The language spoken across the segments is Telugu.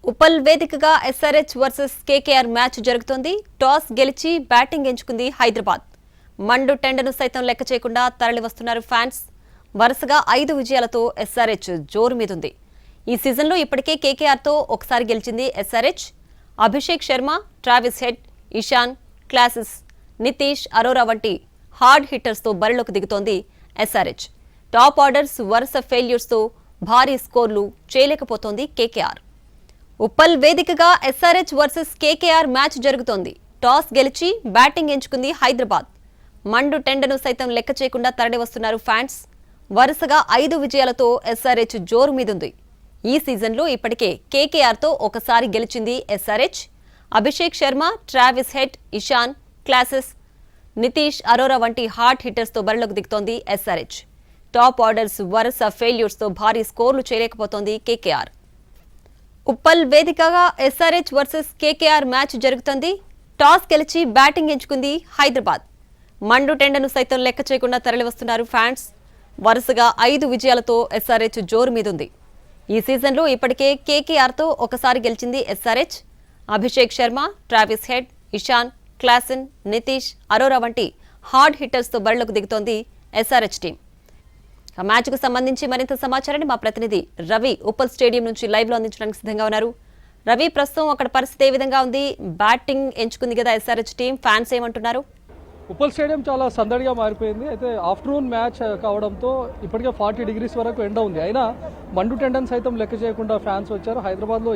ఉప్పల్ వేదికగా ఎస్ఆర్హెచ్ వర్సెస్ కేకేఆర్ మ్యాచ్ జరుగుతోంది. టాస్ గెలిచి బ్యాటింగ్ ఎంచుకుంది హైదరాబాద్. మండు టెండను సైతం లెక్క చేయకుండా తరలి వస్తున్నారు ఫ్యాన్స్. వరుసగా 5 విజయాలతో ఎస్ఆర్హెచ్ జోరు మీదుంది. ఈ సీజన్లో ఇప్పటికే కేకేఆర్తో ఒకసారి గెలిచింది SRH. Abhishek Sharma, Travis Head, Ishan, Klaasen, Nitish, Arora వంటి హార్డ్ హిట్టర్స్తో బరిలోకి దిగుతోంది ఎస్ఆర్హెచ్. టాప్ ఆర్డర్స్ వరుస ఫెయిల్యూర్స్తో భారీ స్కోర్లు చేయలేకపోతోంది కేకేఆర్. ఉప్పల్ వేదికగా ఎస్ఆర్హెచ్ వర్సెస్ కేకేఆర్ మ్యాచ్ జరుగుతోంది. టాస్ గెలిచి బ్యాటింగ్ ఎంచుకుంది హైదరాబాద్. మండు టెండను సైతం లెక్క చేయకుండా తరలి వస్తున్నారు ఫ్యాన్స్. వరుసగా 5 విజయాలతో ఎస్ఆర్హెచ్ జోరు మీదుంది. ఈ సీజన్లో ఇప్పటికే కేకేఆర్తో ఒకసారి గెలిచింది SRH. Abhishek Sharma, Travis Head, Ishan, Klaasen, Nitish, Arora వంటి హార్డ్ హిట్టర్స్తో బరిలోకి దిగుతోంది ఎస్ఆర్హెచ్. టాప్ ఆర్డర్స్ వరుస ఫెయిల్యూర్స్తో భారీ స్కోర్లు చేయలేకపోతోంది కేకేఆర్. ఉప్పల్ వేదికగా ఎస్ఆర్హెచ్ వర్సెస్ కేకేఆర్ మ్యాచ్ జరుగుతోంది. టాస్ గెలిచి బ్యాటింగ్ ఎంచుకుంది హైదరాబాద్. మండు టెండను సైతం లెక్క చేయకుండా తరలివస్తున్నారు ఫ్యాన్స్. వరుసగా 5 విజయాలతో ఎస్ఆర్హెచ్ జోరు మీదుంది. ఈ సీజన్లో ఇప్పటికే కేకేఆర్తో ఒకసారి గెలిచింది SRH. Abhishek Sharma, Travis Head, Ishan, Klaasen, Nitish, Arora వంటి హార్డ్ హిట్టర్స్తో బరిలోకి దిగుతోంది ఎస్ఆర్హెచ్ టీం. మ్యాచ్ కు సంబంధించి మరింత సమాచారాన్ని మా ప్రతినిధి రవి ఉప్పల్ స్టేడియం నుంచి లైవ్ లో అందించడానికి సిద్ధంగా ఉన్నారు. రవి, ప్రస్తుతం అక్కడ పరిస్థితి ఏ విధంగా ఉంది? బ్యాటింగ్ ఎంచుకుంది కదా ఎస్ఆర్హెచ్ టీం, ఫ్యాన్స్ ఏమంటున్నారు? ఉప్పల్ స్టేడియం చాలా సందడిగా మారిపోయింది. అయితే ఆఫ్టర్నూన్ మ్యాచ్ కావడంతో ఇప్పటికే 40 డిగ్రీస్ వరకు ఎండ ఉంది. అయినా మండు టెండన్ సైతం లెక్క చేయకుండా ఫ్యాన్స్ వచ్చారు. హైదరాబాద్లో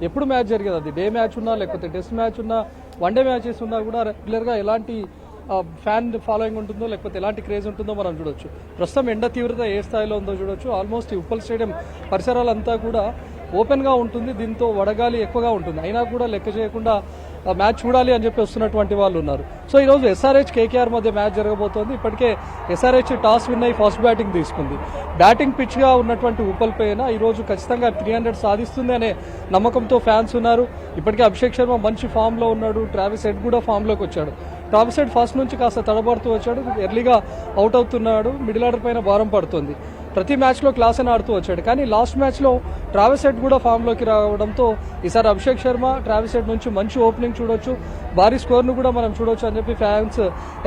ఎప్పుడు మ్యాచ్ జరిగేది, అది డే మ్యాచ్ ఉన్నా లేకపోతే టెస్ట్ మ్యాచ్ ఉన్నా, వన్డే మ్యాచెస్ ఉన్నా కూడా రెగ్యులర్గా ఎలాంటి ఫ్యాన్ ఫాలోయింగ్ ఉంటుందో లేకపోతే ఎలాంటి క్రేజ్ ఉంటుందో మనం చూడొచ్చు. ప్రస్తుతం ఎండ తీవ్రత ఏ స్థాయిలో ఉందో చూడొచ్చు. ఆల్మోస్ట్ ఈ ఉప్పల్ స్టేడియం పరిసరాలంతా కూడా ఓపెన్గా ఉంటుంది. దీంతో వడగాలి ఎక్కువగా ఉంటుంది. అయినా కూడా లెక్క చేయకుండా మ్యాచ్ చూడాలి అని చెప్పి వస్తున్నటువంటి వాళ్ళు ఉన్నారు. సో ఈరోజు ఎస్ఆర్హెచ్ కేకేఆర్ మధ్య మ్యాచ్ జరగబోతోంది. ఇప్పటికే ఎస్ఆర్హెచ్ టాస్ విన్ అయి ఫస్ట్ బ్యాటింగ్ తీసుకుంది. బ్యాటింగ్ పిచ్గా ఉన్నటువంటి ఉప్పల్ పైన ఈరోజు ఖచ్చితంగా 300 సాధిస్తుంది అనే నమ్మకంతో ఫ్యాన్స్ ఉన్నారు. ఇప్పటికే అభిషేక్ శర్మ మంచి ఫామ్లో ఉన్నాడు. ట్రావిస్ హెడ్ కూడా ఫామ్లోకి వచ్చాడు. ట్రావిస్ హెడ్ ఫస్ట్ నుంచి కాస్త తడబడుతూ వచ్చాడు. ఎర్లీగా అవుట్ అవుతున్నాడు. మిడిల్ ఆర్డర్ పైన భారం పడుతుంది. ప్రతి మ్యాచ్లో క్లాసెన్ ఆడుతూ వచ్చాడు. కానీ లాస్ట్ మ్యాచ్లో ట్రావిస్ హెడ్ కూడా ఫామ్లోకి రావడంతో ఈసారి అభిషేక్ శర్మ, ట్రావిస్ హెడ్ నుంచి మంచి ఓపెనింగ్ చూడొచ్చు, భారీ స్కోర్ను కూడా మనం చూడొచ్చు అని చెప్పి ఫ్యాన్స్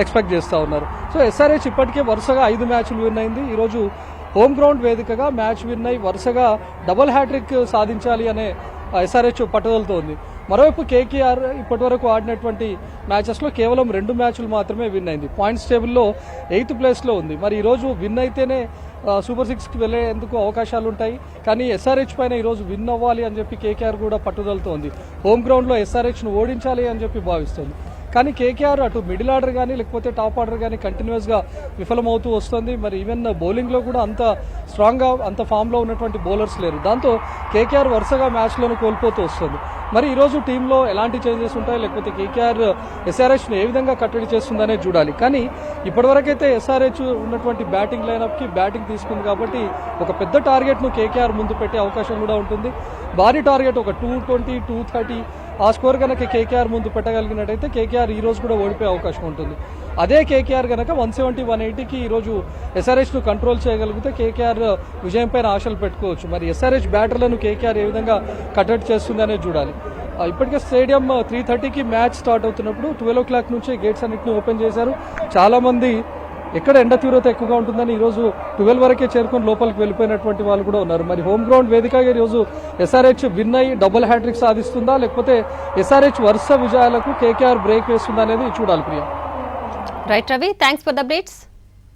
ఎక్స్పెక్ట్ చేస్తూ ఉన్నారు. సో ఎస్ఆర్హెచ్ ఇప్పటికే వరుసగా 5 మ్యాచ్లు విన్ అయింది. ఈరోజు హోమ్ గ్రౌండ్ వేదికగా మ్యాచ్ విన్ అయి వరుసగా డబుల్ హ్యాట్రిక్ సాధించాలి అనే ఎస్ఆర్హెచ్ పట్టుదలతో ఉంది. మరోవైపు కేకేఆర్ ఇప్పటివరకు ఆడినటువంటి మ్యాచెస్లో కేవలం 2 మ్యాచ్లు మాత్రమే విన్ అయింది. పాయింట్స్ టేబుల్లో 8th ప్లేస్లో ఉంది. మరి ఈరోజు విన్ అయితేనే సూపర్ 6కి వెళ్లేందుకు అవకాశాలు ఉంటాయి. కానీ ఎస్ఆర్హెచ్ పైన ఈరోజు విన్ అవ్వాలి అని చెప్పి కేకేఆర్ కూడా పట్టుదలతో ఉంది. హోమ్ గ్రౌండ్లో ఎస్ఆర్హెచ్ను ఓడించాలి అని చెప్పి భావిస్తుంది. కానీ కేకేఆర్ అటు మిడిల్ ఆర్డర్ కానీ లేకపోతే టాప్ ఆర్డర్ కానీ కంటిన్యూస్గా విఫలమవుతూ వస్తుంది. మరి ఈవెన్ బౌలింగ్లో కూడా అంత స్ట్రాంగ్గా అంత ఫామ్లో ఉన్నటువంటి బౌలర్స్ లేరు. దాంతో కేకేఆర్ వరుసగా మ్యాచ్లను కోల్పోతూ వస్తుంది. మరి ఈరోజు టీంలో ఎలాంటి చేంజెస్ ఉంటాయి లేకపోతే కేకేఆర్ ఎస్ఆర్హెచ్ను ఏ విధంగా కట్టడి చేస్తుందనే చూడాలి. కానీ ఇప్పటివరకైతే ఎస్ఆర్హెచ్ ఉన్నటువంటి బ్యాటింగ్ లైనప్కి బ్యాటింగ్ తీసుకుంది కాబట్టి ఒక పెద్ద టార్గెట్ను కేకేఆర్ ముందు పెట్టే అవకాశం కూడా ఉంటుంది. భారీ టార్గెట్ ఒక 220, 230 ఆ స్కోర్ కనుక కేకేఆర్ ముందు పెట్టగలిగినట్టయితే కేకేఆర్ ఈ రోజు కూడా ఓడిపోయే అవకాశం ఉంటుంది. అదే కేకేఆర్ కనుక 170, 180కి ఈరోజు ఎస్ఆర్హెచ్ను కంట్రోల్ చేయగలిగితే కేకేఆర్ విజయం పైన ఆశలు పెట్టుకోవచ్చు. మరి ఎస్ఆర్హెచ్ బ్యాటర్లను కేకేఆర్ ఏ విధంగా కట్టడి చేస్తుంది అనేది చూడాలి. ఇప్పటికే స్టేడియం 3:30కి మ్యాచ్ స్టార్ట్ అవుతున్నప్పుడు 12 o'clock నుంచే గేట్స్ అన్నింటినీ ఓపెన్ చేశారు. చాలామంది ఎక్కడ ఎండ తీవ్రత ఎక్కువగా ఉంటుందని ఈరోజు 12 వరకే చేరుకొని లోపలికి వెళ్ళిపోయినటువంటి వాళ్ళు కూడా ఉన్నారు. మరి హోమ్ గ్రౌండ్ వేదికగా ఈరోజు ఎస్ఆర్హెచ్ విన్ అయ్యి డబుల్ హ్యాట్రిక్ సాధిస్తుందా లేకపోతే ఎస్ఆర్హెచ్ వరుస విజయాలకు కేకేఆర్ బ్రేక్ వేస్తుందా అనేది చూడాలి. Priya. Right Ravi, thanks for the updates.